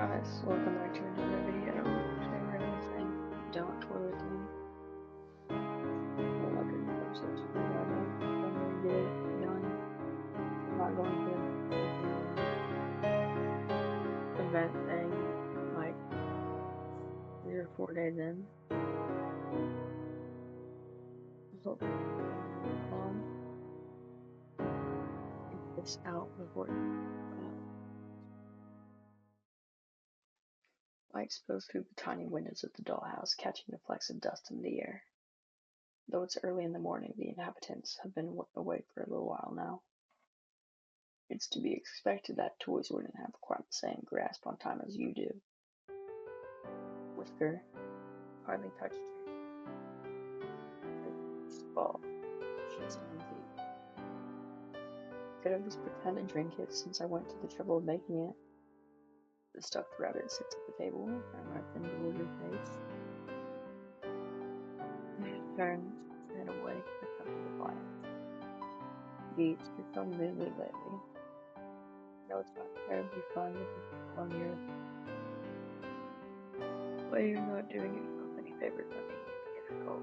guys, welcome back to another video. Today we're gonna be playing Don't Toy With Me. Well, after the episode 20 right now, I'm gonna get it, Yawn. I'm not going to event thing like 3 or 4 days in. So, get this out before light exposed through the tiny windows of the dollhouse, catching the flecks of dust in the air. Though it's early in the morning, the inhabitants have been awake for a little while now. It's to be expected that toys wouldn't have quite the same grasp on time as you do. Whisker hardly touched her. Ball. She's empty. Could have just pretended to drink it since I went to the trouble of making it. The stuffed rabbit sits at the table, and my thin bewildered face. She turns her head away with a touch of defiance. Geets, you're so busy lately. No, it's not terribly fun with the people on the earth. Why you're not doing yourself any favors by making it difficult?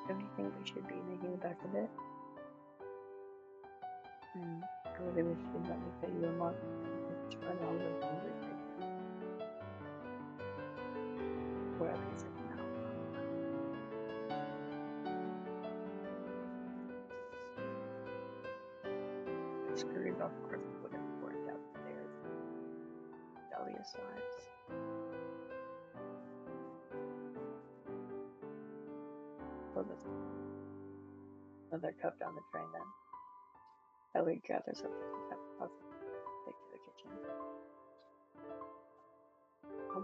Don't you think we should be making the best of it? I really wish you'd let me pay you a month and try to hold up and break right now. Whatever you say now. I scurried off across the wooden floor and down the stairs. Dahlia sighs. Well, this another cup down the drain then. Ellie gathers up the cup and take to the kitchen.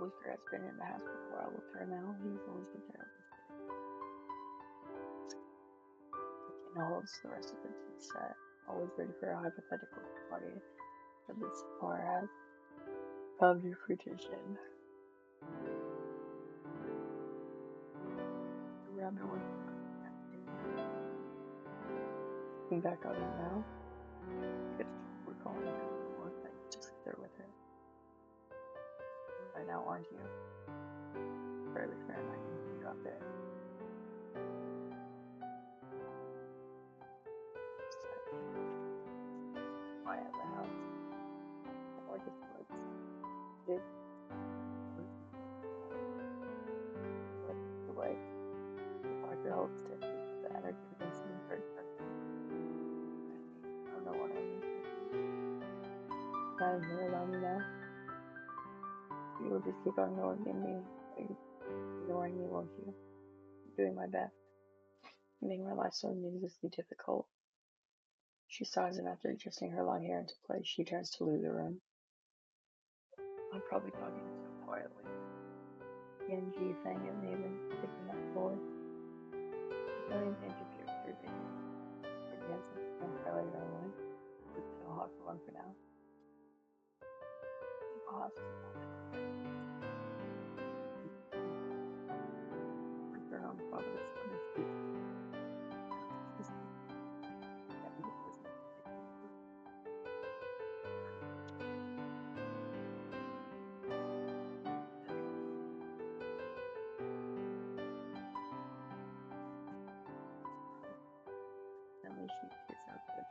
Whisker has been in the house for a while with her now. He's always been terribly sick. The kitchen holds the rest of the tea set, always ready for a hypothetical party for this bar has come to fruition. The rabbit was looking back on it now. It's we're calling her the more that you just sit there with her. Right now, aren't you? Fairly fair, and I can see you out there. Quiet in the house. Or just woods. Did the way the Parker holds stiff with the energy of an instant third person. I don't know what I'm thinking. I'm here alone, you know? You will just keep on ignoring me, won't you? I'm doing my best. You make my life so needlessly difficult. She sighs, and after adjusting her long hair into place, she turns to leave the room. I'm probably talking so quietly. Genji sang at Nathan, picking up the boy. Don't even interfere with your video. Pretty handsome, young fella your own way. But still hot for one for now. Pause. Return on Providence on the street. Suddenly she gets out the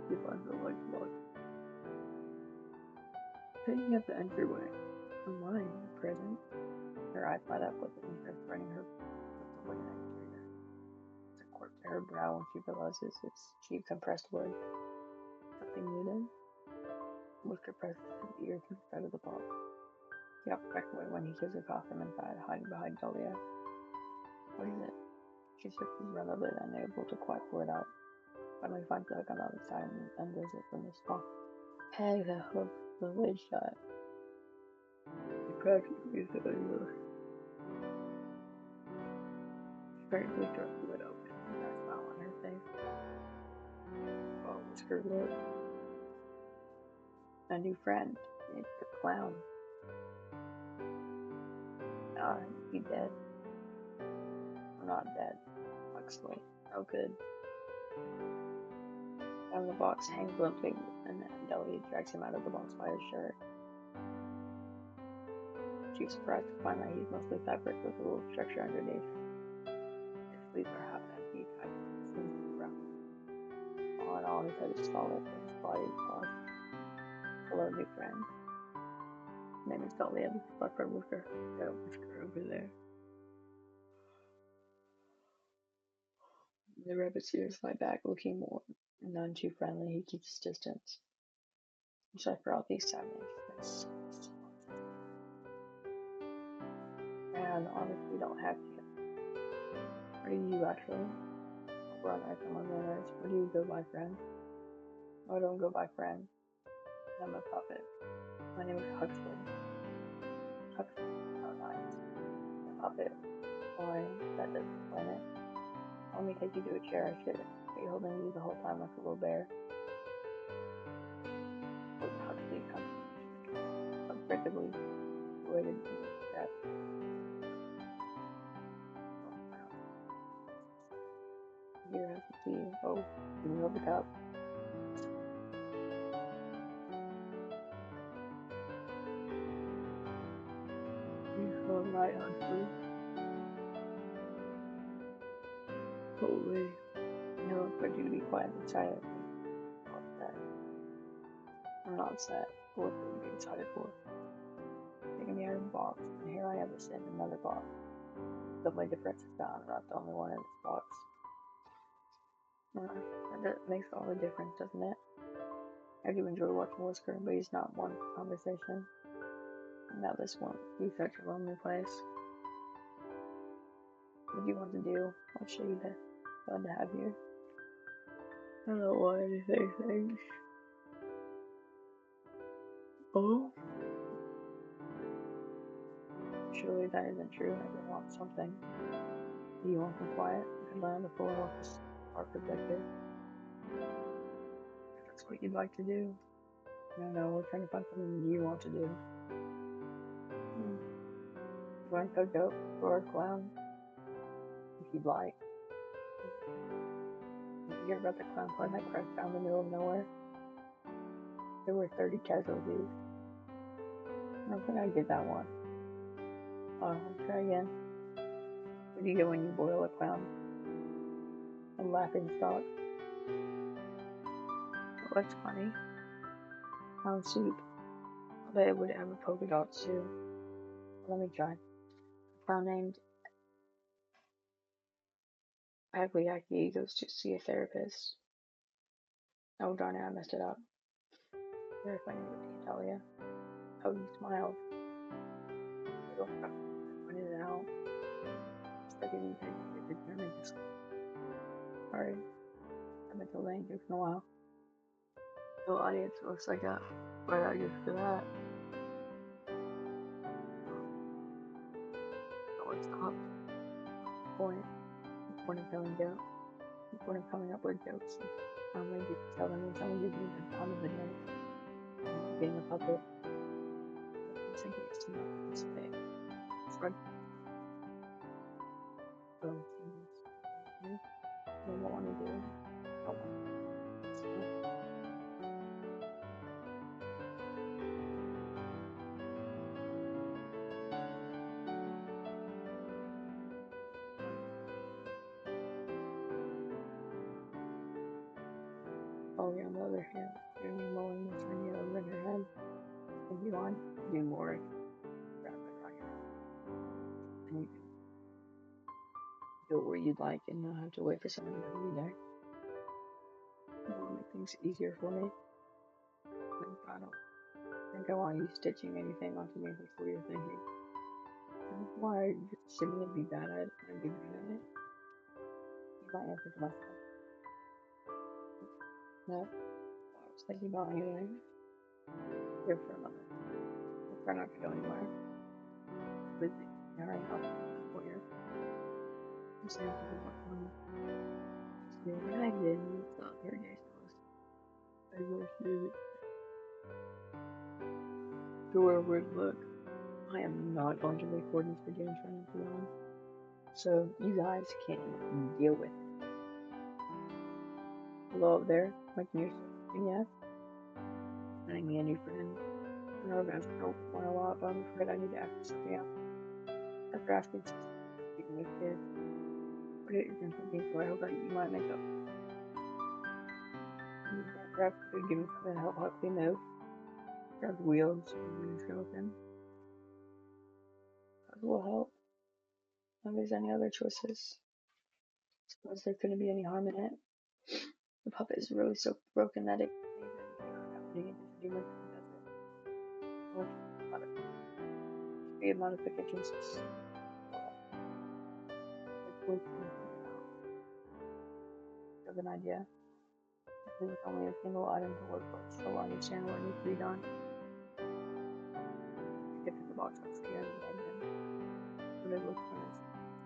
she finds the light locked. Picking up the entryway. Oh my, a present? Her eyes light up with interest, running her with the wooden exterior. It's a cork to her brow when she realizes it's cheap compressed wood. Something new then? Whisker presses his ear to the side of the box. He hops back away when he hears a cough from inside, hiding behind Dahlia. What is it? She searches around the lid, unable to quite pull it out. Finally finds the hook on the other side and undoes it from the small peg that hooks the lid shut. It practically failure. She practically throws the lid open with a smile on her face. Oh, Whisker, look. A new friend. It's the clown. He dead. Or not dead. Huxley. Oh, good. Out of the box hangs limping, and Delia drags him out of the box by his shirt. She's surprised to find that he's mostly fabric with a little structure underneath. His sleeves are half empty, tied with seams around him. All in all, his head is solid, but his body is polished. Hello, new friend. His name is Delia. This is my friend Whisker. Yeah, Whisker over there. The rabbit steers my back, looking more none too friendly. He keeps his distance. So for all these time, and honestly, don't have to. What are you actually? We're on Earth and on manners. What do you go by, friend? I don't go by friend. I'm a puppet. My name is Huxley. Huxley. How nice. A puppet. Why, that doesn't explain it. Let me take you to a chair. I should be holding you the whole time like a little bear. But Huxley comes unpredictably waited in his breath. Here has the tea. Oh, give me the cup. You're so right, Huxley. Totally. No, expect you to be quiet and silent. Upset. I'm not upset. What are you being excited for? Taking me out of the box, and here I am to sit in another box. The only difference is that I'm not the only one in this box. That makes all the difference, doesn't it? I do enjoy watching Whisker, but he's not one for conversation. Now this one, he's such a lonely place. What do you want to do? I'll show you the fun to have here. I don't want anything, thanks. Oh? Surely that isn't true. Everyone wants something. Do you want some quiet? I could lie on the floor and watch our projector. If that's what you'd like to do. No, we're trying to find something you want to do. You want to go dope or a clown? If you'd like. Did you hear about the clown plane that crashed down in the middle of nowhere? There were 30 casualties. I don't think I did that one. I'll try again. What do you get when you boil a clown? A laughing stock. What's funny? Clown soup. I bet it would have a polka dots too. Let me try. A clown named Agliaki goes to see a therapist. Oh darn it, I messed it up. Very funny, Talia. Oh, you smiled. I don't know. I pointed it out. Instead of getting determined to school. Sorry. I've been told I ain't jokes in a while. No audience looks like that. Right out just for that. No one stopped. The point of telling jokes. The point of coming up with jokes. I'm going to tell them when someone gives me the time of the day. Being a puppet. I'm thinking it's too much to say. It's hard. Oh, Jesus. I don't want to do it. I don't want to. So. Polly, on the other hand, nearly mowing the tiny over in her head. If you want to do more, grab it on your head. And you can go where you'd like and not have to wait for someone to be there. It will make things easier for me. I don't think I want you stitching anything onto me before you're thinking. And why are you just assuming it'd be bad at it? I'd be good at it. You might answer to myself. No, I was thinking about anyway. Here for a moment. We'll try not to go anywhere. Busy. Alright, I'll for you. I'm saying to the one. Yeah, I did. It's not her day, so I wish you to where would look. I am not going to record this video and turn it on, so you guys can deal with it. Hello up there, making your yes, finding me a new friend. I know I've asked for one a lot, but I'm afraid I need to ask for something else. After asking speaking with kids, what are you thinking for? I hope that you might make up. Perhaps you could give me something to help me move. Grab the wheels and wheels go open. That will help. If there's any other choices, suppose there couldn't be any harm in it. The puppet is really so broken that it can't even take her does it. Create modifications like of an idea. With only a single item to work with, so I understand what needs to be done. Get in the box, I'm scared of it. But it looks when it's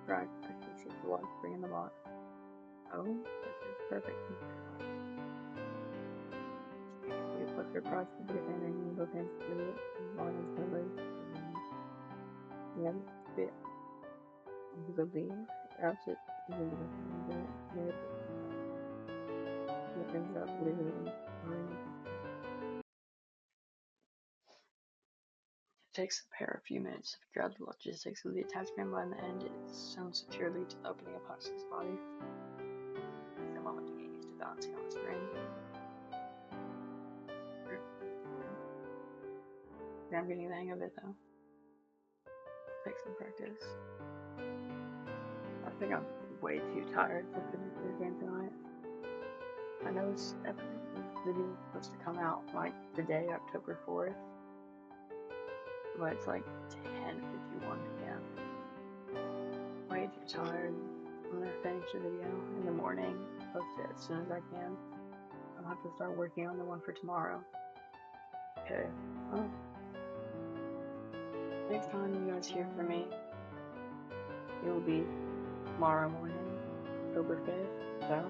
cracked, I can see the light spring in the box. Oh, this is perfect. We put her across the big hand and both hands through it, and long as the leg. We have a bit of the leaf, perhaps it is a little bit it ends up living in it takes the pair a few minutes to figure out the logistics of the attachment, but in the end it is sewn securely to the opening of Huxley's body. It's a moment to get used to balancing on the spring. I'm getting the hang of it though. Take some practice. I think I'm way too tired to finish this game tonight. I know this video is supposed to come out like today, October 4th, but it's like 10:51 p.m. Way too tired. I'm gonna finish the video in the morning, post it as soon as I can. I'll have to start working on the one for tomorrow. Okay, well, next time you guys hear from me, it will be tomorrow morning, October 5th, so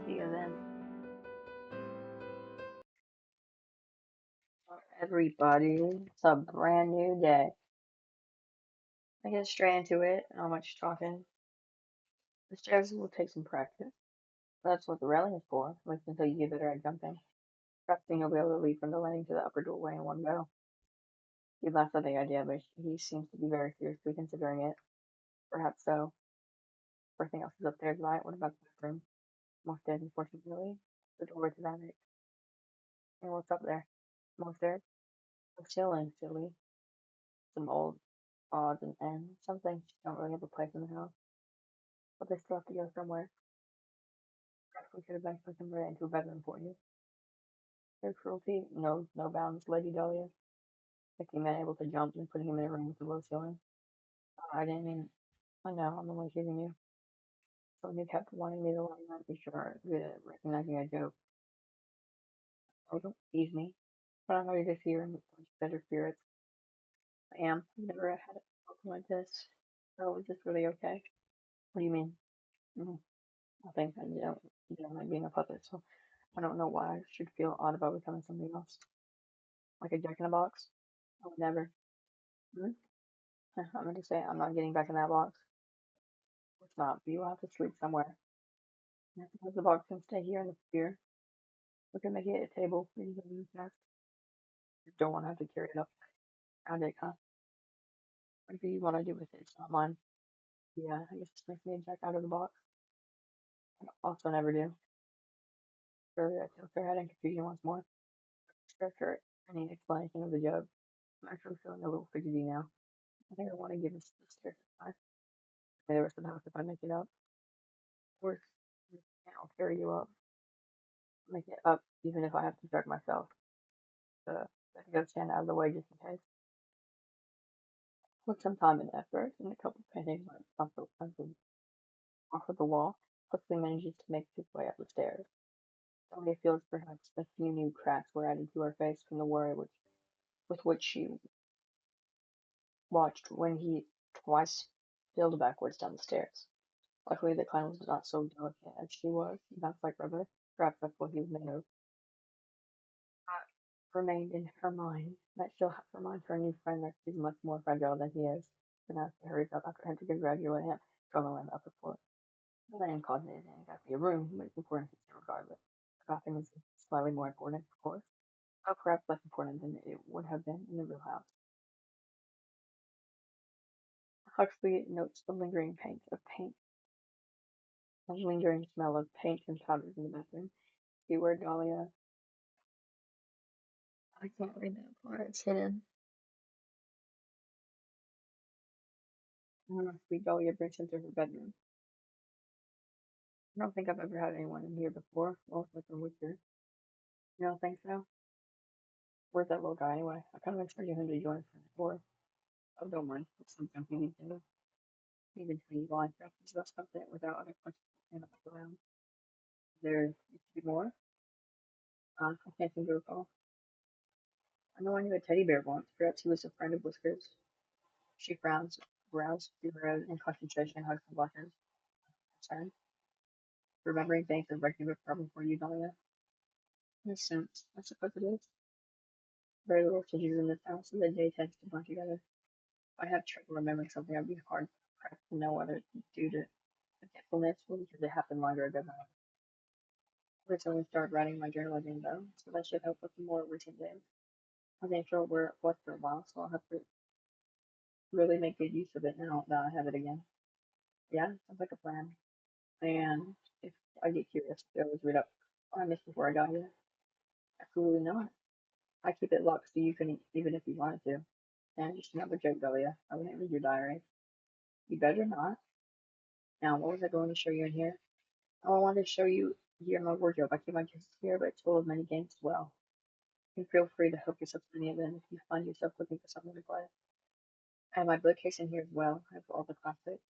see you then. Everybody, it's a brand new day. I get straight into it, not much talking. The stairs will take some practice. That's what the railing is for, like until you get better at jumping. Perhaps then you'll be able to leap from the landing to the upper doorway in one go. He laughs at the idea, but he seems to be very seriously considering it. Perhaps so. Everything else is upstairs, right? What about the bathroom? More stairs, unfortunately. The doorway to that. And what's up there? More stairs? The ceiling, silly. Some old odds and ends. Some things just don't really have a place in the house. But they still have to go somewhere. Perhaps we could eventually convert it into a bedroom for you. Your cruelty knows no bounds, Lady Dahlia. Making a man able to jump and putting him in a room with a low ceiling. I didn't mean. I know, I'm only kidding you. So you kept wanting me to let you be sure good at recognizing a joke. Oh, don't tease me. But I'm ready to fear and better spirits. I am. I've never had something like this. So is this really okay? What do you mean? Mm, I think I don't like being a puppet, so I don't know why I should feel odd about becoming something else. Like a jack in a box? I would never. Hmm? I'm gonna say I'm not getting back in that box. It's not, but you'll have to sleep somewhere. And suppose the box can stay here in the pier. We can make it a table for you to use next. You don't want to have to carry it up around it, huh? Whatever you want to do with it, it's not mine. Yeah, I guess this makes me a jack out of the box. I also never do. Sure, I feel her head in confusion once more. Stretch her any explanation of the joke. I'm actually feeling a little fidgety now. I think I want to give this the stairs a try. Maybe the rest of the house if I make it up. Or I'll carry you up. Make it up even if I have to drag myself. I think I'll stand out of the way just in case. With some time and effort and a couple of paintings off of the wall, Huxley manages to make his way up the stairs. Sylvia feels perhaps a few new cracks were added to her face from the worry with which she watched when he twice filled backwards down the stairs. Luckily, the clown was not so delicate as she was. He bounced like rubber. Perhaps that's what he was made of. remained in her mind, that she'll have to remind her new friend that she's much more fragile than he is. And as she hurries up after him to congratulate him, Drummer went up the floor. The man called it and got me a room, but it's important regardless. The costume is slightly more important, of course, but perhaps less important than it would have been in the real house. Huxley notes the lingering smell of paint and powders in the bathroom. See where Dahlia. I can't read that part. It's hidden. Sweet Dahlia brings him to her bedroom. I don't think I've ever had anyone in here before. Well, with a witcher. You don't think so? Where's that little guy anyway? I kind of expected him to join us before. Oh, don't worry. It's something he needs to do. Even when you line up and something without other questions and up around. There needs to be more. I can't seem to recall. I know I knew a teddy bear once. Perhaps he was a friend of Whisker's. She frowns, browsed through her in concentration and hugs the blushes. Concerned. Remembering things is regular problem for you, Dahlia. In a sense, I suppose it is. Very little changes in this house, and the day tends to blend together. If I have trouble remembering something, I'd be hard pressed to know whether it's due to forgetfulness or because it happened longer ago. I recently started writing my journalism though, so that should help with the more recent days. I wasn't sure where it was for a while, so I'll have to really make good use of it now that I have it again. Yeah, sounds like a plan. And if I get curious, I always read up on this before I got here. Absolutely not. I keep it locked so you can even if you wanted to. And just another joke, Delia. I wouldn't read your diary. You better not. Now, what was I going to show you in here? Oh, I wanted to show you here in my wardrobe. I keep my cases here, but it's full of many games as well. You can feel free to hook yourself to any of them if you find yourself looking for something to play. I have my bookcase in here as well. I have all the classics.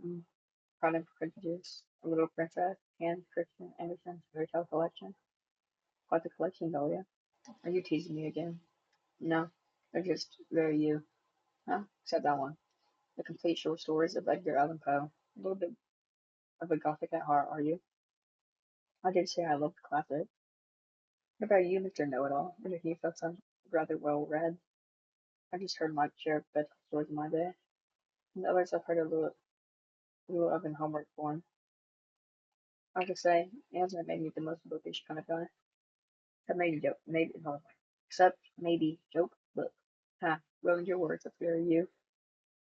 Mm, Pride and Prejudice, A Little Princess, and Christian Andersen's Fairy Tale Collection. Quite the collection, Delia. Are you teasing me again? No, they're just very you. Huh? Except that one. The complete short stories of Edgar Allan Poe. A little bit of a gothic at heart, are you? I did say I love the classics. What about you, Mr. Know-It-All? What if you felt some rather well read? I just heard my share of bedtime stories in my day. And the others I've heard a little of in homework form. I have to say, it hasn't made me the most bookish kind of guy. Except maybe joke, maybe no, except maybe joke book. Ha, ruined your words. That's very you.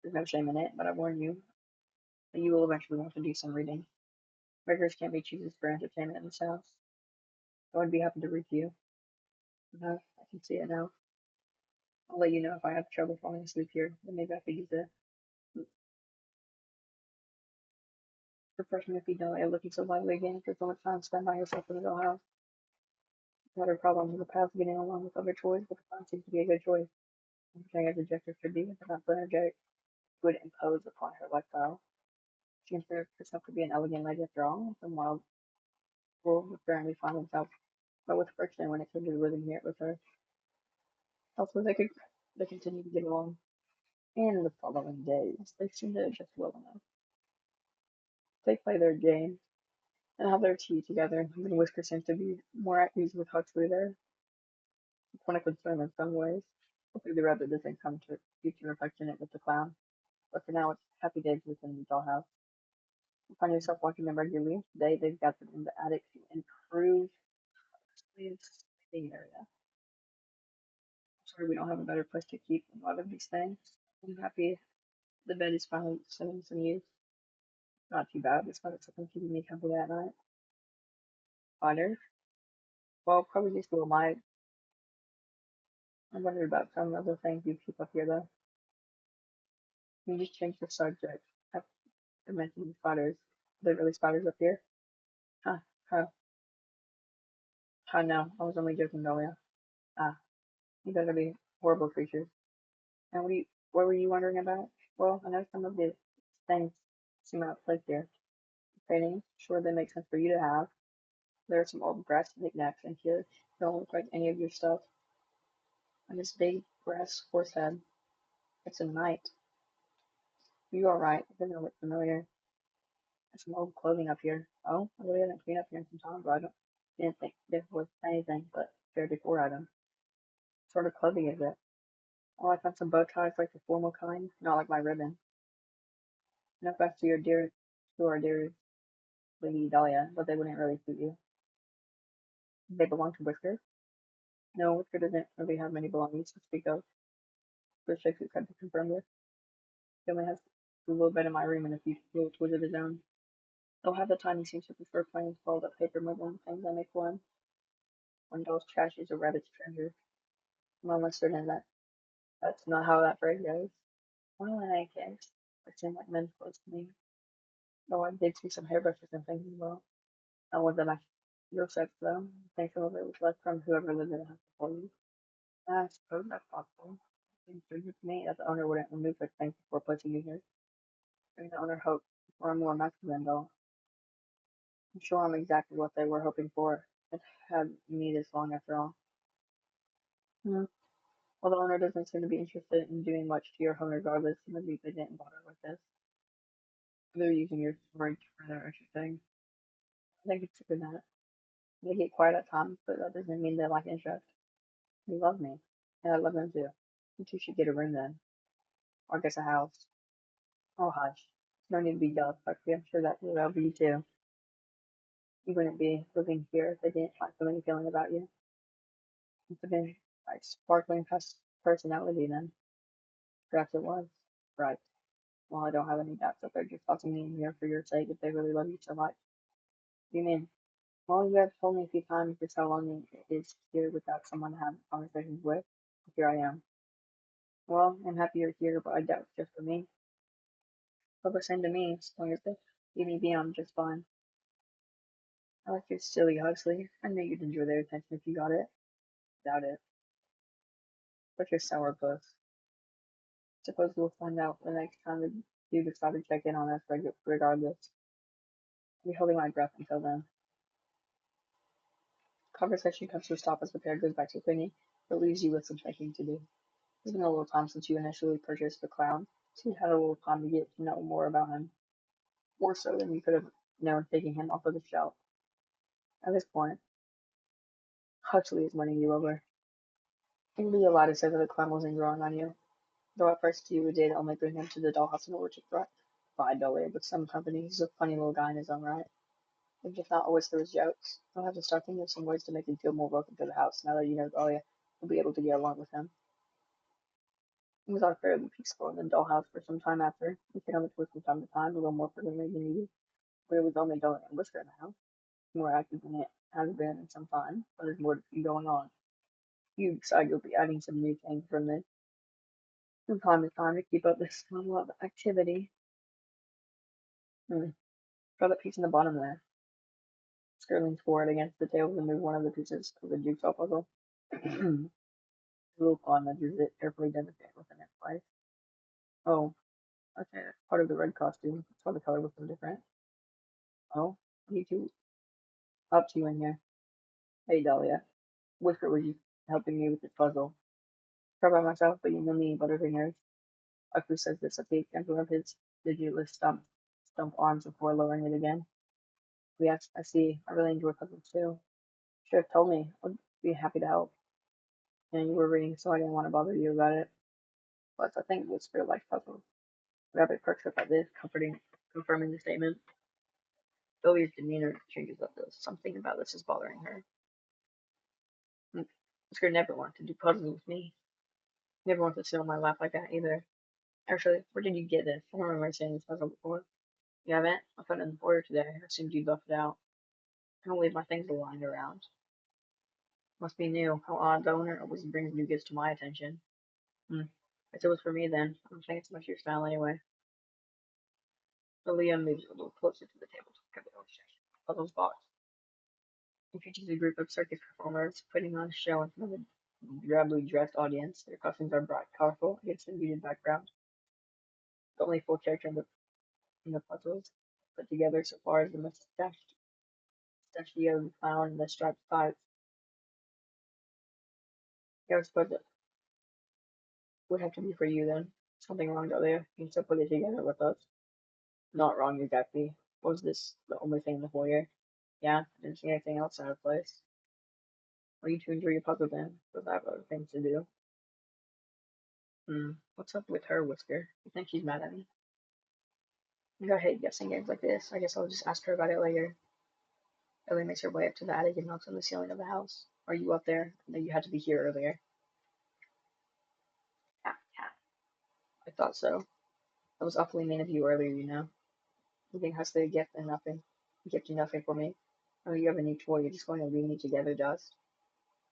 There's no shame in it, but I warn you that you will eventually want to do some reading. Beggars can't be choosers for entertainment in this house. I would be happy to read to you. No, I can see it now. I'll let you know if I have trouble falling asleep here. Then maybe I could use a refreshment if you don't like looking so lively again after so much time spent by yourself in the dollhouse. You had a problem in the past getting along with other toys, but the clown seems to be a good choice. Everything as a Objective should be, but not so energetic would impose upon her lifestyle. She considers herself to be an elegant lady after all, some wild fool would apparently find himself, but with friction when it came to living here with her. Also, they continue to get along. And the following days, they seem to adjust well enough. They play their game and have their tea together. Even Whisker seems to be more at ease with Huxley there. It's one of concern in some ways. Hopefully the rabbit doesn't come to future affectionate with the clown. But for now, it's happy days within the dollhouse. You find yourself watching them regularly. Today, they've got them in the attic to improve Huxley's sleeping area. Sorry we don't have a better place to keep a lot of these things. I'm happy the bed is finally showing some use. Not too bad. It's not something keeping me company at night. Spiders. Well, probably just will my. I wonder about some of the things you keep up here though. You just change the subject. I mentioned spiders. Are there really spiders up here? Huh? Huh? Huh? No, I was only joking, Delia. Ah, you better be horrible creatures. And what were you wondering about? Well, I know some of the things seem out of place here. Paintings, sure they make sense for you to have. There are some old brass knickknacks in here. They don't look like any of your stuff. And this big brass horse head. It's a knight. You are right. It doesn't look familiar. There's some old clothing up here. Oh, I really haven't cleaned up here in some time, but I didn't think this was anything but fair decor item. sort of clothing is it? Oh, I found some bow ties like the formal kind, not like my ribbon. No offense to our dear Lady Dahlia, but they wouldn't really suit you. They belong to Whisker. No, Whisker doesn't really have many belongings to speak of. The chicks had to confirm this. He only has a little bed in my room and a few little toys of his own. He'll have the time he seems to prefer playing with rolled up paper moving things I make for him. One doll's trash is a rabbit's treasure. I'm almost certain that that's not how that phrase goes. Well, in any case, it seemed like men's clothes to me. Though I did see some hairbrushes and things as well. I want them your sex though. I think some of it was left from whoever lived in the house before you. I suppose that's possible. It seems strange to me that the owner wouldn't remove such things before placing you here. Maybe the owner hoped for a more masculine doll. I'm sure I'm exactly what they were hoping for. It had me this long after all. Hmm. Well, the owner doesn't seem to be interested in doing much to your home regardless. Maybe they didn't bother with this. They're using your storage for their extra things. I think it's a good night. They get quiet at times, but that doesn't mean they lack interest. They love me, and I love them too. You two should get a room then, or I guess a house. Oh hush, no need to be jealous, Buckley. I'm sure that will be you too. You wouldn't be living here if they didn't find so many feeling about you. It's a bit like sparkling personality then. Perhaps it was. Right. Well, I don't have any doubts that they're just tossing me in here for your sake if they really love you so much. What do you mean? Well, you have told me a few times just how long it is here without someone to have conversations with. Here I am. Well, I'm happy you're here, but I doubt it's just for me. But the same to me, as long as they leave me be, I'm just fine. I like your silly Huxley. I knew you'd enjoy their attention if you got it. Doubt it. But you're sourpuss. Suppose we'll find out the next time that you decide to check in on us regardless. I'll be holding my breath until then. Conversation comes to a stop as the pair goes back to cleaning, but leaves you with some thinking to do. It's been a little time since you initially purchased the clown, so you had a little time to get to know more about him. More so than you could have known taking him off of the shelf. At this point, Huxley is winning you over. It would be a lie to say that the clown wasn't growing on you, though at first you did only bring him to the dollhouse in order to provide Dolly with some company. He's a funny little guy in his own right. If just not always through his jokes. I'll have to start thinking of some ways to make him feel more welcome to the house now that you know Dahlia will be able to get along with him. Things are fairly peaceful in the dollhouse for some time after. You can only twist from time to time, a little more frequently than needed. But it was only Dolly and Whisker in the house. More active than it has been in some time, but there's more going on. You decide you'll be adding some new things from time to time to keep up this level of activity. Throw that piece in the bottom there. Skirling forward against the table to move one of the pieces of the jigsaw puzzle. The little paw nudges it, carefully demonstrating within its place. Oh, okay, that's part of the red costume. That's why the color was so different. Oh, you two, up to you in here. Hey, Dahlia. Whisker was you helping me with this puzzle. Try by myself, but you know me, Butterfingers. Huxley says this at the extent of his digitally stump arms before lowering it again. Yes, I see. I really enjoy puzzles too. Should have told me. I'd be happy to help. And you were reading, so I didn't want to bother you about it. Plus, I think Whisper likes puzzles. Rabbit perks up at this, confirming the statement. Billy's demeanor changes up this. Something about this is bothering her. Whisker never wanted to do puzzles with me. Never wanted to sit on my lap like that either. Actually, where did you get this? I don't remember seeing this puzzle before. You haven't? I found it in the foyer today. I assumed you'd left it out. I don't leave my things lying around. Must be new. How odd. The owner always brings new gifts to my attention. Hmm. If it was for me then, I don't think it's much your style anyway. So Leah moves a little closer to the table to pick up the illustration. Puzzles box. It features a group of circus performers putting on a show in front of a drably dressed audience. Their costumes are bright, colorful against a muted background. The only full character in the puzzles put together so far as the mustachioed clown and the striped tights. Yeah, I suppose it would have to be for you then. Something wrong out there. You can still put it together with us. Not wrong exactly. Was this the only thing in the foyer? Yeah, I didn't see anything else out of place. Are you to enjoy your puzzle then? Because I have other things to do. What's up with her, Whisker? You think she's mad at me? I hate guessing games like this. I guess I'll just ask her about it later. Ellie makes her way up to the attic and knocks on the ceiling of the house. Are you up there? I know you had to be here earlier. Yeah, yeah. I thought so. That was awfully mean of you earlier, you know. Giving Huxley a gift and nothing. A gift and nothing for me. Oh, you have a new toy. You're just going to leave me together, Dust.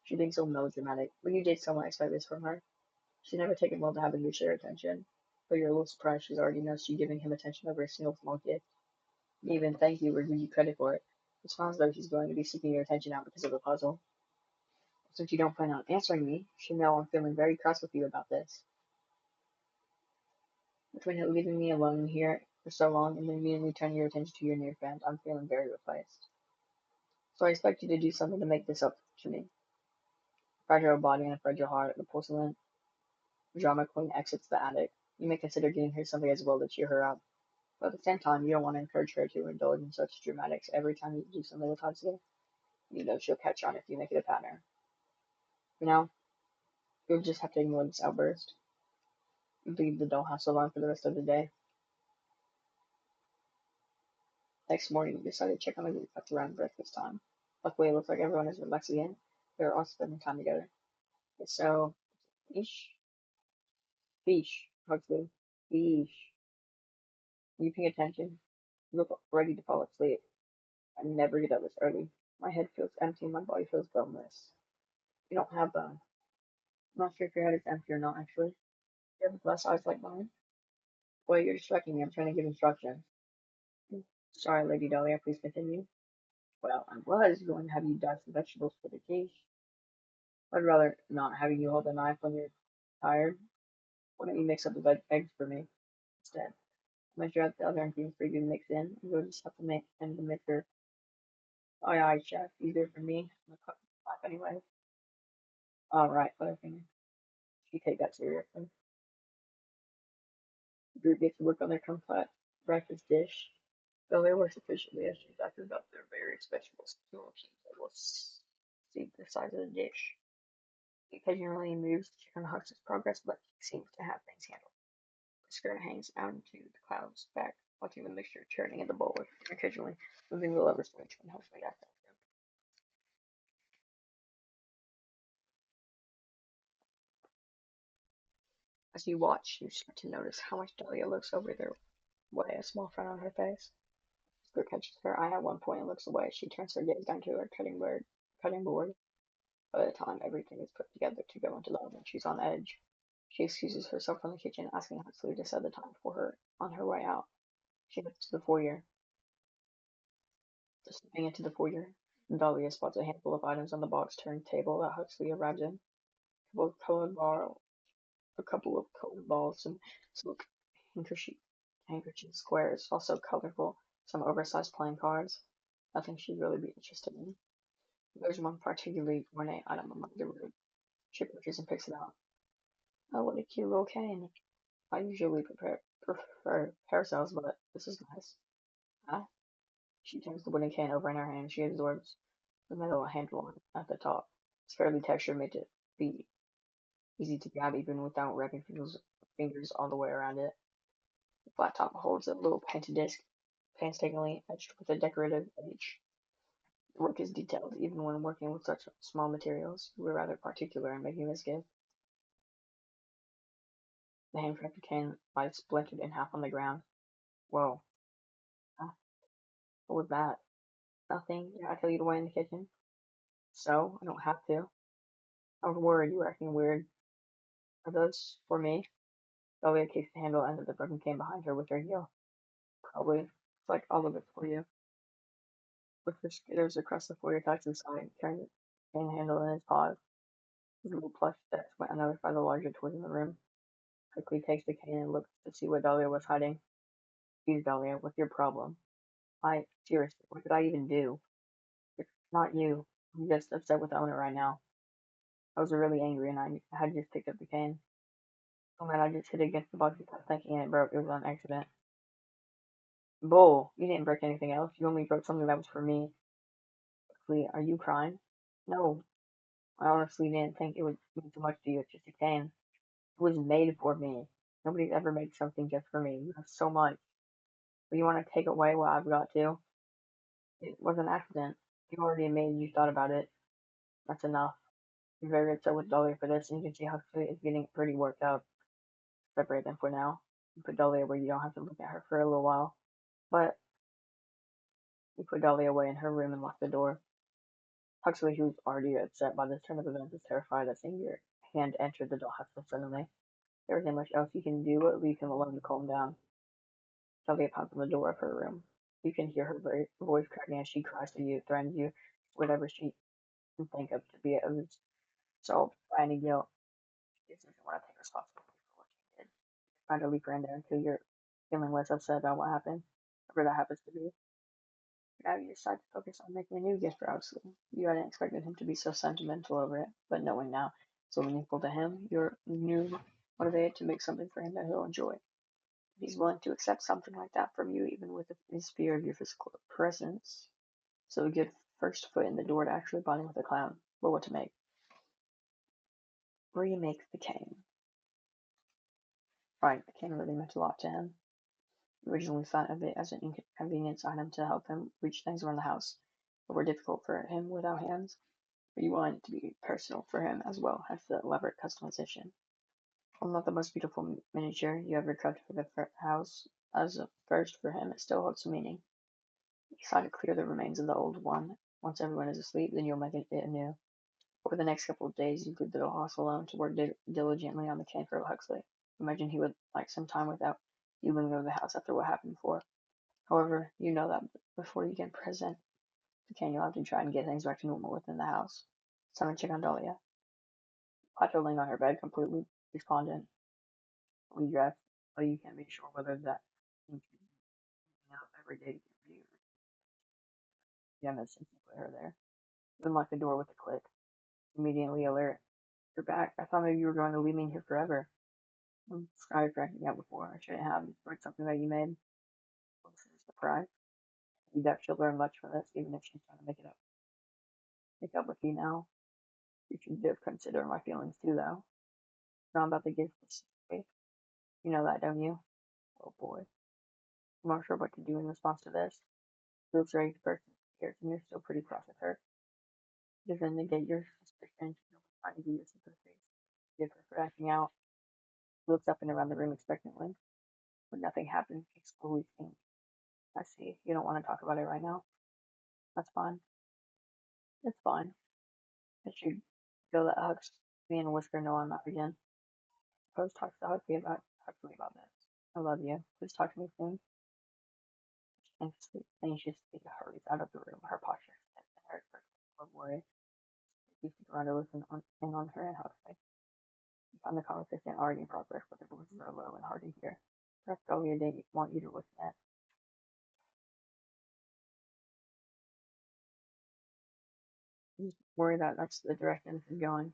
She being so melodramatic. But you did someone expect this from her. She's never taken well to having you share attention. But you're a little surprised she's already noticed you giving him attention over a single small gift. Even thank you or give you credit for it. It sounds like she's going to be seeking your attention out because of the puzzle. Since you don't plan on answering me, you should know I'm feeling very cross with you about this. Between leaving me alone here for so long and then immediately turning your attention to your new friend, I'm feeling very replaced. So I expect you to do something to make this up to me. Fragile body and a fragile heart, the porcelain drama queen exits the attic. You may consider getting her something as well to cheer her up. But at the same time, you don't want to encourage her to indulge in such dramatics every time you do something with Hudson. You know she'll catch on if you make it a pattern. For now, you'll just have to ignore this outburst. Leave the dollhouse alone for the rest of the day. Next morning, you decide to check on the group after around breakfast time. Luckily, it looks like everyone is relaxed again. They're all spending time together. So, fish, fish, Huxley, fish. Are you paying attention? You look ready to fall asleep. I never get up this early. My head feels empty and my body feels boneless. You don't have them. I'm not sure if your head is empty or not, actually. You have less eyes like mine. Boy, you're distracting me. I'm trying to give instructions. Sorry, Lady Dahlia, please continue. Well, I was going to have you dice the vegetables for the quiche. I'd rather not having you hold the knife when you're tired. Why don't you mix up the eggs for me instead? Measure out the other ingredients for you to mix in, and you'll just have to make and the mixer. Aye, aye, chef. Easier for me. I'm a cook life anyway. All right, Butterfinger. You take that seriously. The group gets to work on their complex breakfast dish. Though they work sufficiently as she's acted about their various vegetables to that will see the size of the dish. He occasionally moves to check on Hux's progress, but he seems to have things handled. The skirt hangs out into the cloud's back, watching the mixture churning in the bowl, and occasionally moving the lever switch when Huxley asks him. As you watch, you start to notice how much Dahlia looks over their way, a small frown on her face. Skirt catches her eye at one point and looks away. She turns her gaze down to her cutting board. By the time everything is put together to go into the oven, she's on edge. She excuses herself from the kitchen, asking Huxley to set the time for her on her way out. She heads to the foyer. Just stepping into the foyer, Dahlia spots a handful of items on the box turned table that Huxley arrives in. A couple of colored balls, some silk handkerchief squares, also colorful, some oversized playing cards. Nothing she'd really be interested in. There's one particularly ornate item among the room. She approaches and picks it up. Oh, what a cute little cane. I usually prefer parasols, but this is nice. Huh? She turns the wooden cane over in her hand. She absorbs the metal handle at the top. It's fairly textured, made it be easy to grab even without wrapping fingers all the way around it. The flat top holds a little painted disc, painstakingly etched with a decorative edge. The work is detailed, even when working with such small materials. You were rather particular in making this gift. The handcrafted cane lies splintered in half on the ground. Whoa. Huh? What was that? Nothing. Did I tell you to wait in the kitchen? So, I don't have to. I was worried you were acting weird. Are those for me? Sylvia kicks the handle end of the broken cane behind her with her heel. Probably. It's like all of it for you. With her skitters across the foyer to the side, carrying the cane handle in his paws. His little plush steps went another farther larger towards the room. Quickly takes the cane and looks to see what Dahlia was hiding. Geez, Dahlia, what's your problem? Seriously, what did I even do? It's not you. I'm just upset with the owner right now. I was really angry and I had just picked up the cane. Oh man, I just hit it against the box without thinking and it broke. It was an accident. Bull, you didn't break anything else. You only broke something that was for me. Lee, are you crying? No. I honestly didn't think it would mean so much to you. It's just a cane. It was made for me. Nobody's ever made something just for me. You have so much. But you want to take away what I've got too? It was an accident. You already made you thought about it. That's enough. You're very upset with Dahlia for this, and you can see how she is getting pretty worked up. Separate them for now. You put Dahlia where you don't have to look at her for a little while. But you put Dahlia away in her room and locked the door. Huxley, who was already upset by this turn of events, is terrified that seeing your hand enter the dollhouse so suddenly. There isn't much else you can do but leave him alone to calm down. Dahlia pounds on the door of her room. You can hear her voice cracking as she cries to you, threatens you, whatever she can think of to be absolved by any guilt. She just doesn't want to take responsibility for what she did. Trying to leave her in there until you're feeling less upset about what happened, whatever that happens to be. Now you decide to focus on making a new gift for Huxley. You hadn't expected him to be so sentimental over it, but knowing now so meaningful to him, you're new motivated to make something for him that he'll enjoy. If he's willing to accept something like that from you, even with his fear of your physical presence, so a good first foot in the door to actually bonding with a clown. But what to make? Remake the cane. Right, the cane really meant a lot to him. He originally thought of it as an inconvenience item to help him reach things around the house that were difficult for him without hands. But you want it to be personal for him as well as the elaborate customization. While not the most beautiful miniature you ever cut for the house, as a first for him, it still holds some meaning. You try to clear the remains of the old one. Once everyone is asleep, then you'll make it anew. Over the next couple of days, you leave the house alone to work diligently on the cane for Huxley. Imagine he would like some time without you leaving the house after what happened before. However, you know that before you can present the cane, you'll have to try and get things back to normal within the house. Time to check on Dahlia. Plateau laying on her bed, completely despondent. We dressed, but you can't be sure whether that means out every day to get ready. Yeah, since you put her there. You unlock the door with a click. Immediately alert. You're back. I thought maybe you were going to leave me here forever. I'm sorry for acting out before. I shouldn't have destroyed something that you made. Well, this is a surprise. You doubt she'll learn much from this, even if she's trying to make up with you now. You should have considered my feelings too, though. Not about the gift specifically. You know that, don't you? Oh boy. I'm not sure what to do in response to this. Feels ready to burst into tears, and you're still pretty cross with her. Just to negate your suspicion, she'll trying to give you a sympathy. Give her for acting out. She looks up and around the room expectantly. When nothing happens, she slowly thinks. I see. You don't want to talk about it right now. That's fine. It's fine. I should go let Hugs me and Whisker know I'm out again. Suppose talk to Huxley about this. I love you. Please talk to me soon. Anxiously hurries out of the room. Her posture is tense and her expression full of worry. You keep around to listen in on her and Huxley. You find the conversation already in progress, but the voices are low and hard to hear. Perhaps Dahlia didn't want you to listen at. I just worry that that's the direction this is going.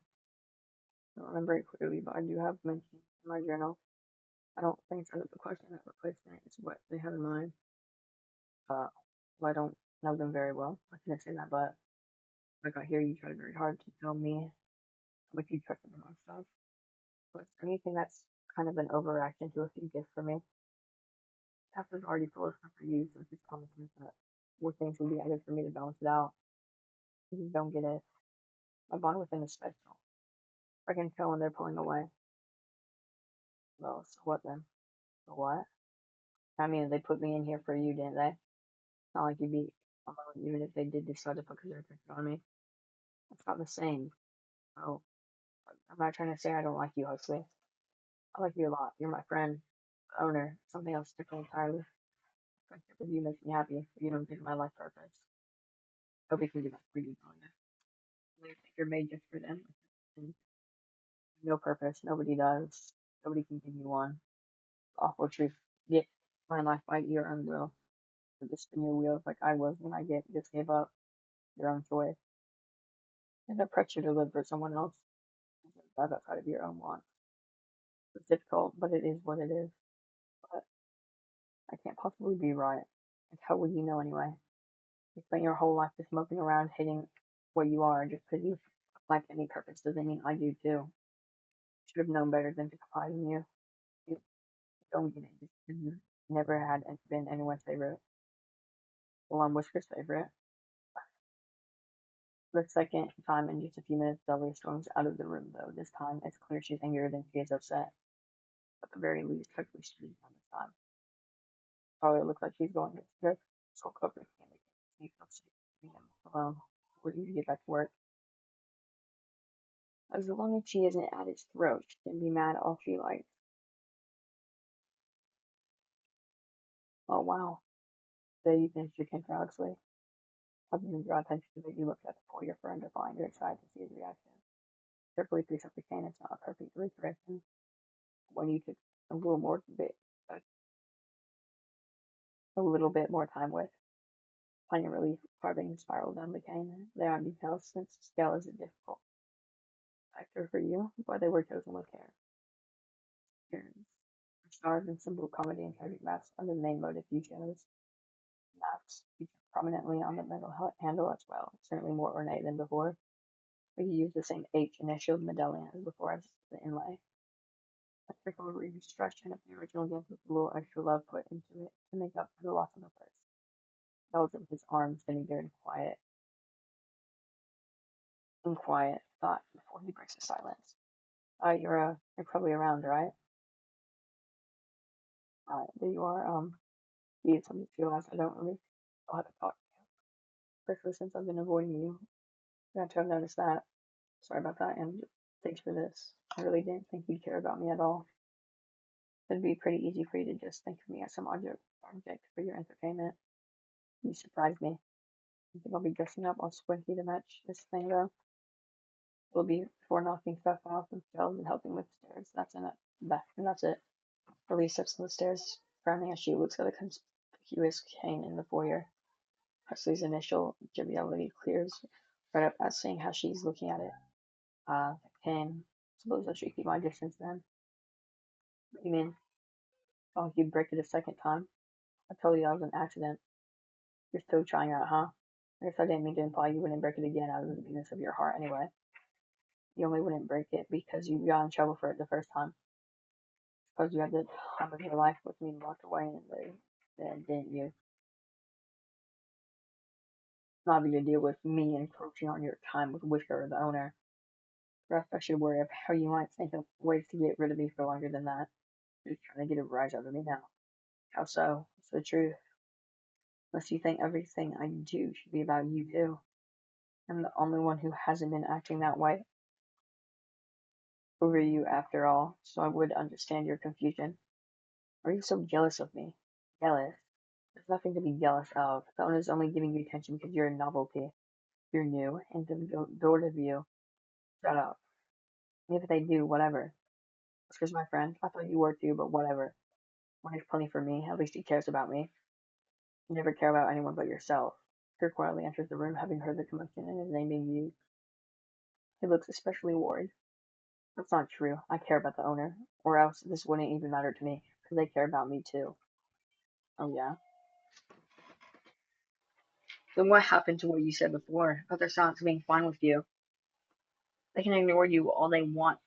I don't remember it clearly, but I do have mentioned in my journal. I don't think so. The question that replacement is what they have in mind. Uh, well, I don't know them very well. I can't say that, but like I hear you try very hard to tell me how much you trust them on stuff. But anything that's kind of an overreaction to a few gifts for me, that was already full of stuff for you, so it's just common sense that more things would be added for me to balance it out. You just don't get it. My bond with them is special. I can tell when they're pulling away. Well, so what then? So what? I mean, they put me in here for you, didn't they? Not like you'd be alone, even if they did decide to focus their attention on me. It's not the same. Oh, I'm not trying to say I don't like you, Huxley. I like you a lot. You're my friend, owner, something else different entirely. Friendship with you makes me happy, but you don't take my life purpose. Nobody can do that for you, Dahlia. They think you're made just for them. And no purpose. Nobody does. Nobody can give you one. Awful truth. Get my life by your own will. So just spin your wheels like I was when I just gave up your own choice. And the pressure to live for someone else live outside of your own wants. It's difficult, but it is what it is. But I can't possibly be right. Like, how would you know anyway? You spent your whole life just moping around hating what you are just because you Like any purpose doesn't mean I do too. Should have known better than to confide in you. You don't get it. You never had been anyone's favorite. Well, I'm Whisker's favorite. The second time in just a few minutes, Dudley storms out of the room, though. This time, it's clear she's angrier than she is upset. At the very least, hopefully she's on this time. Probably looks like she's going to just sulk up her hand again. He feels safe leaving him alone. We're eager to get back to work. As long as she isn't at its throat, she can be mad all she likes. Oh, wow. There you finished your Ken Huxley. Having been draw attention to it, you looked at the foyer for undefined. You're excited to see his reaction. Carefully picks up the cane. It's not a perfect recorrection. When you took a little more bit, a little bit more time with, finding relief carving spiral down the cane. There are details since scale is a difficult factor for you, but they were chosen with care. Stars and simple comedy and tragic maps are the main motive you chose. Maps feature prominently on the metal handle as well, certainly more ornate than before. We use the same H initialed medallion as before as the inlay. A trickle reconstruction of the original gift with a little extra love put into it to make up for the loss of the purse. Held with his arms sitting there in quiet thought before he breaks the silence. You're probably around, right? There you are. You need something to realize I don't really know how to talk to you, especially since I've been avoiding you. You got to have noticed that. Sorry about that, and thanks for this. I really didn't think you'd care about me at all. It'd be pretty easy for you to just think of me as some object for your entertainment. You surprised me. You think I'll be dressing up all squinty to match this thing, though? It'll be for knocking stuff off and shelves and helping with the stairs. That's it. Elise steps on the stairs, frowning as she looks at a conspicuous cane in the foyer. Huxley's initial joviality clears right up at seeing how she's looking at it. The cane. Suppose I should keep my distance then. What do you mean? Oh, you'd break it a second time? I told you that was an accident. You're still trying out, huh? I guess I didn't mean to imply you wouldn't break it again out of the goodness of your heart anyway. You only wouldn't break it because you got in trouble for it the first time. Suppose you had the time of your life with me and walked away and then didn't you? Not having to deal with me encroaching on your time with Whisker, the owner. Perhaps I should worry of how you might think of ways to get rid of me for longer than that. You're trying to get a rise out of me now. How so? It's the truth. Unless you think everything I do should be about you too. I'm the only one who hasn't been acting that way over you after all, so I would understand your confusion. Are you so jealous of me? Jealous? There's nothing to be jealous of. The owner's only giving you attention because you're a novelty. You're new, and the bored of you. Shut up. If they do, whatever. Oscar's my friend. I thought you were too, but whatever. When there's plenty for me, at least he cares about me. You never care about anyone but yourself. Kirk quietly enters the room, having heard the commotion and his name being used. He looks especially worried. That's not true. I care about the owner, or else this wouldn't even matter to me, because they care about me too. Oh yeah? Then what happened to what you said before about their silence being fine with you? They can ignore you all they want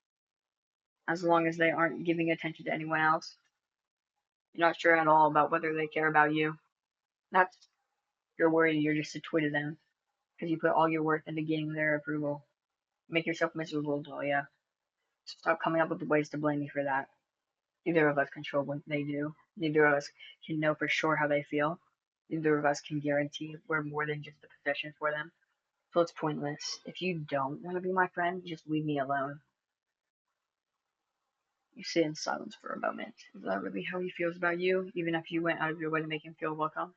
as long as they aren't giving attention to anyone else. You're not sure at all about whether they care about you. That's you're worried you're just a toy to them because you put all your worth into getting their approval. Make yourself miserable, Dahlia. Stop coming up with ways to blame me for that. Neither of us control what they do. Neither of us can know for sure how they feel. Neither of us can guarantee we're more than just a possession for them. So it's pointless. If you don't want to be my friend, just leave me alone. You sit in silence for a moment. Is that really how he feels about you, even if you went out of your way to make him feel welcome?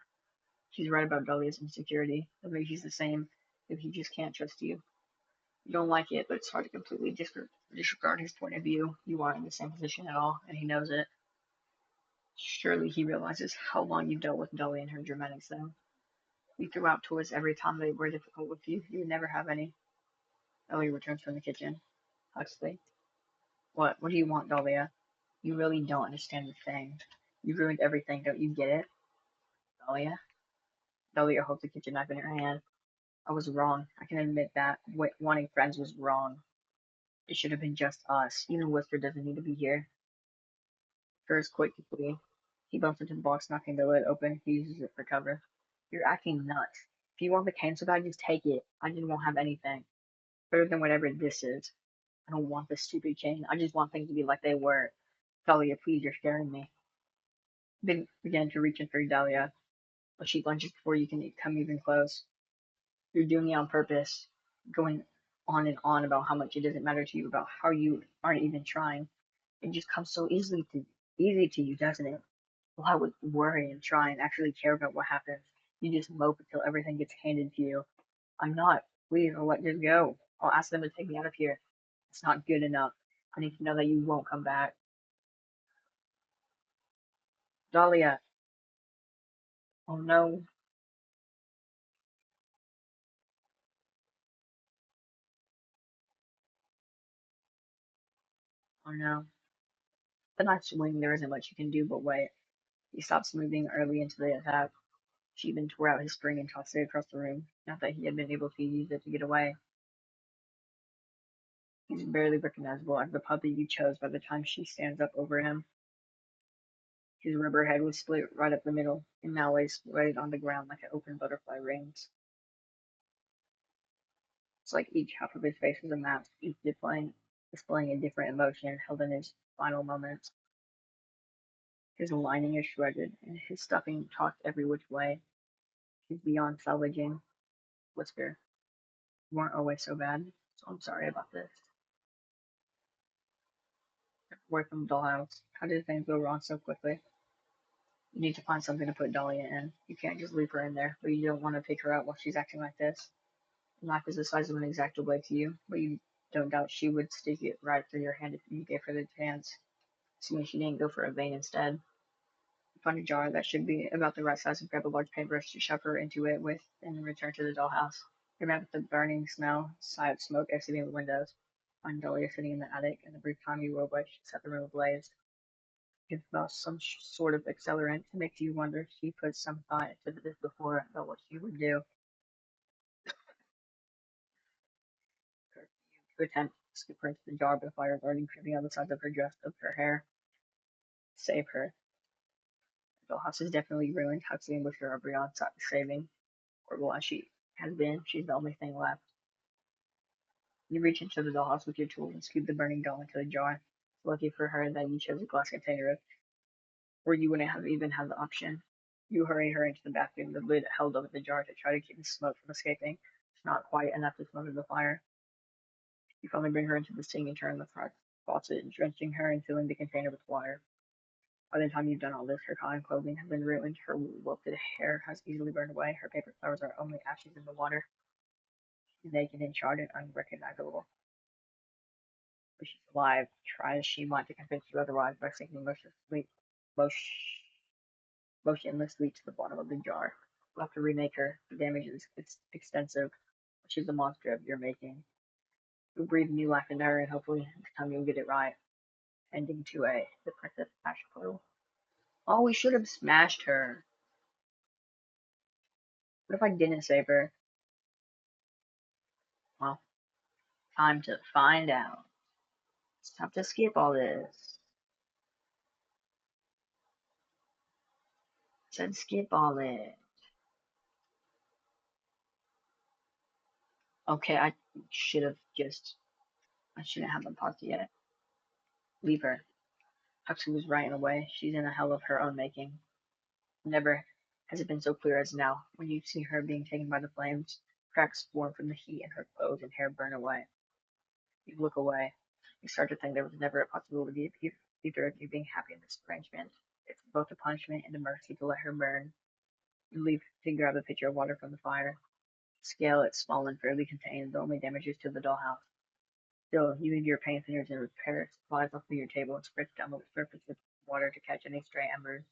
She's right about Dahlia's insecurity. I think he's the same, if he just can't trust you. You don't like it, but it's hard to completely disregard his point of view. You aren't in the same position at all, and he knows it. Surely he realizes how long you've dealt with Dahlia and her dramatics, though. You threw out toys every time they were difficult with you. You would never have any. Dahlia returns from the kitchen. Huxley. What? What do you want, Dahlia? You really don't understand the thing. You ruined everything, don't you get it? Dahlia? Dahlia holds the kitchen knife in her hand. I was wrong. I can admit that. Wanting friends was wrong. It should have been just us. Even Whisper doesn't need to be here. First, quickly, he bumps into the box, knocking the lid open. He uses it for cover. You're acting nuts. If you want the cane so bad, just take it. I just won't have anything. Better than whatever this is. I don't want this stupid cane. I just want things to be like they were. Dahlia, please, you're scaring me. Ben began to reach in for Dahlia, but she lunges before you can come even close. You're doing it on purpose, going on and on about how much it doesn't matter to you, about how you aren't even trying. It just comes so easy to you, doesn't it? Why would worry and try and actually care about what happens? You just mope until everything gets handed to you. I'm not. Please, I'll let this go. I'll ask them to take me out of here. It's not good enough. I need to know that you won't come back. Dahlia. Oh no. Oh no. The knife's swing, there isn't much you can do but wait. He stops moving early into the attack. She even tore out his spring and tossed it across the room. Not that he had been able to use it to get away. He's barely recognizable as the puppy you chose by the time she stands up over him. His rubber head was split right up the middle, and now lay splayed on the ground like an open butterfly rings. It's like each half of his face was a mask, each displaying a different emotion held in his final moments. His lining is shredded, and his stuffing tossed every which way. He's beyond salvaging. Whisper, you weren't always so bad, so I'm sorry about this. Away from the dollhouse. How did things go wrong so quickly? You need to find something to put Dahlia in. You can't just leave her in there, but you don't want to pick her out while she's acting like this. The knife is the size of an X-Acto blade to you, but you don't doubt she would stick it right through your hand if you gave her the chance. Assuming she didn't go for a vein instead. You find a jar that should be about the right size and grab a large paintbrush to shove her into it with, and then return to the dollhouse. You're met with the burning smell, sigh of smoke exiting the windows. Find Dahlia sitting in the attic, and the brief time you will wish set the room ablaze. Give about some sort of accelerant to make you wonder if she put some thought into this before about what she would do. You attempt to scoop her into the jar, but fire is already creeping on the sides of her dress, of her hair. Save her. The dollhouse is definitely ruined. Huxley and Wisher are beyond saving. Horrible as she has been, she's the only thing left. You reach into the dollhouse with your tools and scoop the burning doll into the jar. Lucky for her that you chose a glass container, or you wouldn't have even had the option. You hurry her into the bathroom, the lid held over the jar to try to keep the smoke from escaping. It's not quite enough to smother the fire. You finally bring her into the sink and turn the faucet, drenching her and filling the container with water. By the time you've done all this, her cotton clothing has been ruined, her wilted hair has easily burned away, her paper flowers are only ashes in the water. She's naked and charred and unrecognizable. But she's alive. Try as she might to convince you otherwise by sinking motionlessly to the bottom of the jar. You'll have to remake her. The damage is extensive, but she's the monster of your making. You'll breathe new life into her, and hopefully this time you'll get it right. Ending 2A, the Princess Ashflow. Oh, we should have smashed her. What if I didn't save her? Well, time to find out. It's time to skip all this. Said skip all it. Okay, should have just. I shouldn't have them paused yet. Leave her. Huxley was right in a way. She's in a hell of her own making. Never has it been so clear as now, when you see her being taken by the flames. Cracks form from the heat, and her clothes and hair burn away. You look away. You start to think there was never a possibility of either of you being happy in this arrangement. It's both a punishment and a mercy to let her burn. You leave to grab a pitcher of water from the fire. Scale it's small and fairly contained, the only damage is to the dollhouse. Still, you leave your paint thinners and repair supplies off of your table and spread down the surface with water to catch any stray embers.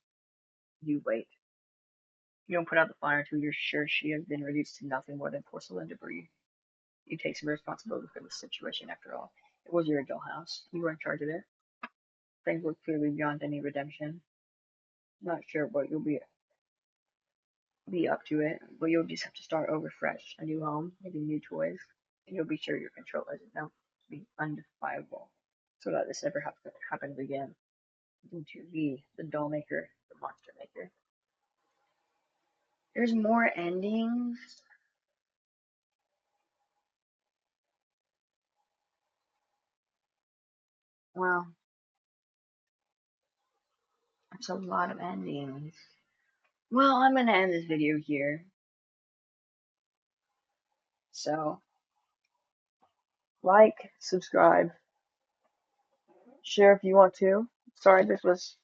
You wait. You don't put out the fire until you're sure she has been reduced to nothing more than porcelain debris. You take some responsibility for the situation after all. It was your dollhouse. You were in charge of it. Things were clearly beyond any redemption. Not sure what you'll be be up to it, but you'll just have to start over fresh, a new home, maybe new toys, and you'll be sure your control isn't now be undefiable, so that this never happens again. To be the doll maker, the monster maker. There's more endings. Well, it's a lot of endings. Well, I'm gonna end this video here. So, like, subscribe, share if you want to. Sorry this was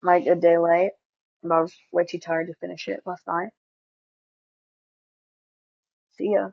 like a day late, but I was way too tired to finish it last night. See ya.